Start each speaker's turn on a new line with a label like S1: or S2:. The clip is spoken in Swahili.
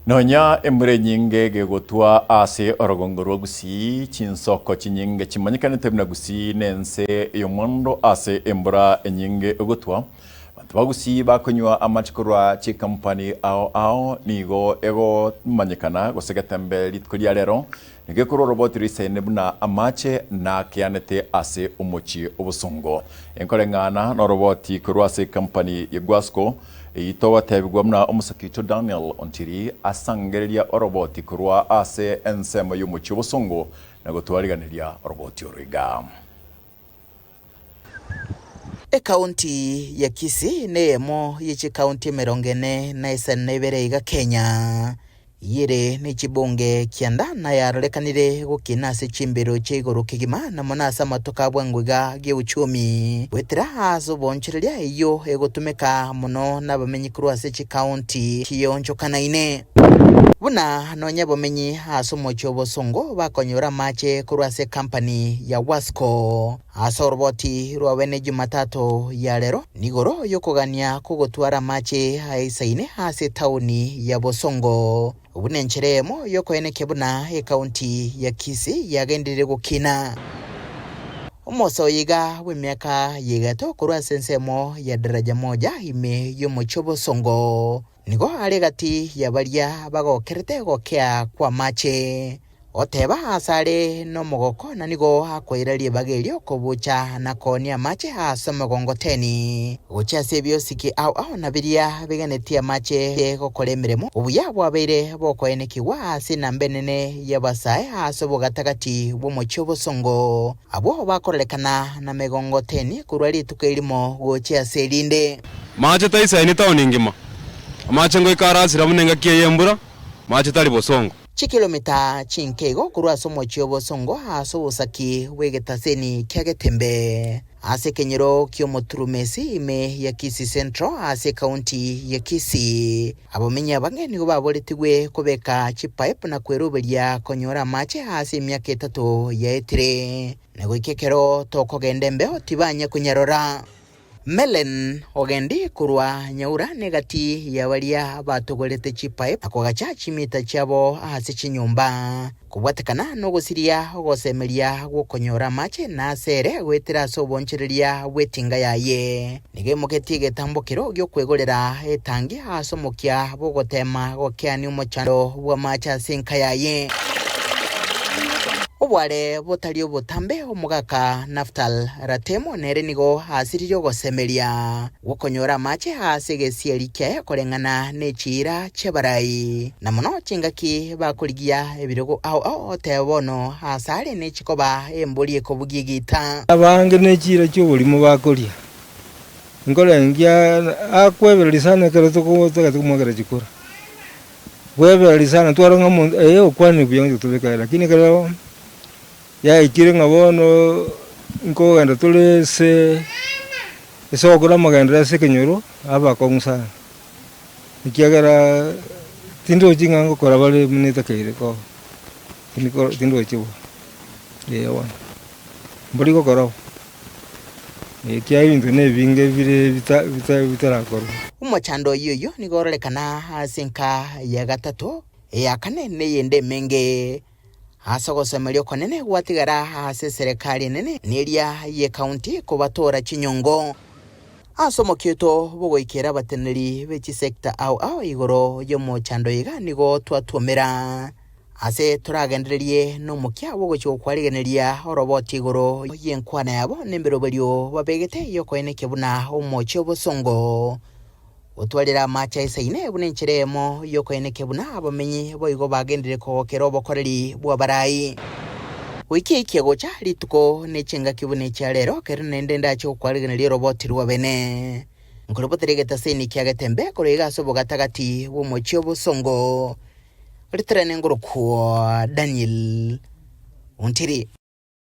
S1: Nonya emure nyinge gegotwa ase orogongoro gusi chinsoko chinyinge chimanyikane temna gusi nense yomondo ase embura enyinge ogotwa bantu bagusi bakonywa amachikorwa chi company ao nigo ego manyikana gosegatembe litkolia lero nigekoro robot risene buna amache na kianete ase omochi obusongo enkolengana no robot korwa ase company yegwasco itowa tebigwa muna omusakito Daniel Ontiri asangereria oroboti kurwa ase ensemo y'omuchi obusongo na gutwariganiria oroboti origa.
S2: Kaunti ya Kisii nemo yichi kaunti merongene na isanebere iga Kenya yire ni chibunge kianda na yarolekanire gukina ase chimbero chigoro kigima na monasa matoka bwangwiga geuchumi wetira azo bonchireria iyo egotumeka muno n'abamenyikuru ase chikaunti kiyonjokanaine buna nonya bomenyi aso mocho bosongo bakonyora mache kurwa ase company ya Wasco aso roboti rwabene Jumatatu ya lero nigoro yokogania kugotwara mache aisaine ase tauni ya Bosongo ubunencheremo yokoeneke buna kaunti ya Kisii yagendire gukina omoso yiga w'emyaka yigato kurwa sensemo ya daraja moja ime y'omuchi Bosongo nigo ari gati yabaria bagokerete gokea kwa mache oteba asare no mogoko na nigo akoirarie bagerio kobucha na konia mache asoma gongoteni ucha sebio siki au na biria beganetia mache gokolemeremo ubuya bwabeire bokoenekiwa ase nambenene yabasae asobo gatagati bw'omuchi Bosongo abo bakorelekana na megongoteni kurwali tukairimo gocha selinde
S3: mache taisa ni tauni ngima mache ngo ikarasira munenga kiyembura mache tali Bosongo
S2: chikilomita chinkego kurwa somochi Bosongo aso usaki wegetaseni kyagetembe ase kenyero kyomoturumesi ime ya Kisii Central ase kaunti ya Kisii abomenya bange nigo baboletigwe kubeka chipipe na kweruberia konyora mache ase myaka 3 ya etire nego ikekero tokogendembe otibanya kunyarora Melen ogendi kurwa nyaura negati ya walia batogolete chipipe akogacha chimita chabo ase chinyumba kubwatekana no gosiria ogosemeria gukonyora mache na sere gwetira sobonchereria wetinga yaye nige muketige tambokero gyo kwegorera etangi asomokia bogotema gokeani umuchando bwa macha sinka yaye obware botari obotambe omugaka Naftal Ratemo nere nigo asiririo gosemeria gukonyora mache asegesieri kya korengana nechira chebarai na muno chingaki bakurigia ebirogo au otebono asare nechikoba emboli ekobugigita
S4: abange nechira cy'obulimo bakoria ngolengia akweberisana kero tukumwagera chikura weberisana twaronga mu okwani byange tubeka lakini kero ya ikire ngabono nko ganda tulese esokora maganda se kenyoro aba kongsa ikiagara tindo jinga ngokora bale muneta keire ko tindo chibo yewa mboli gokora kia ibintu ne binge bire bitarakora
S2: umuchando yoyo nigorolekana asinka ya gatatu ya kane ne yende menge asogosemerio konene gwatigara ase serikali nene niria ye county kubatora chinyongo asomokieto bogoikera bateneri bechi sector au igoro y'omuchando iga nigo twatumira ase turagendererie no mukia bogocho kwarigeneria oroboti igoro yenkwana yabo nembero bario babegete yokoeneke buna omochi Bosongo utwalira macha isaine bunencheremo yokoeneke buna abamenyi boigo bagendere ko kero bokoreri bwa barai wiki ikyegocha lituko nechenga kibune cyarero kero nendenda cyo kwarigeneria roboti rwabene ngoroboteregeta seni kyagetembe korega sobo gatagati bw'omochi Bosongo ritrene ngoro ko Daniel Ontiri.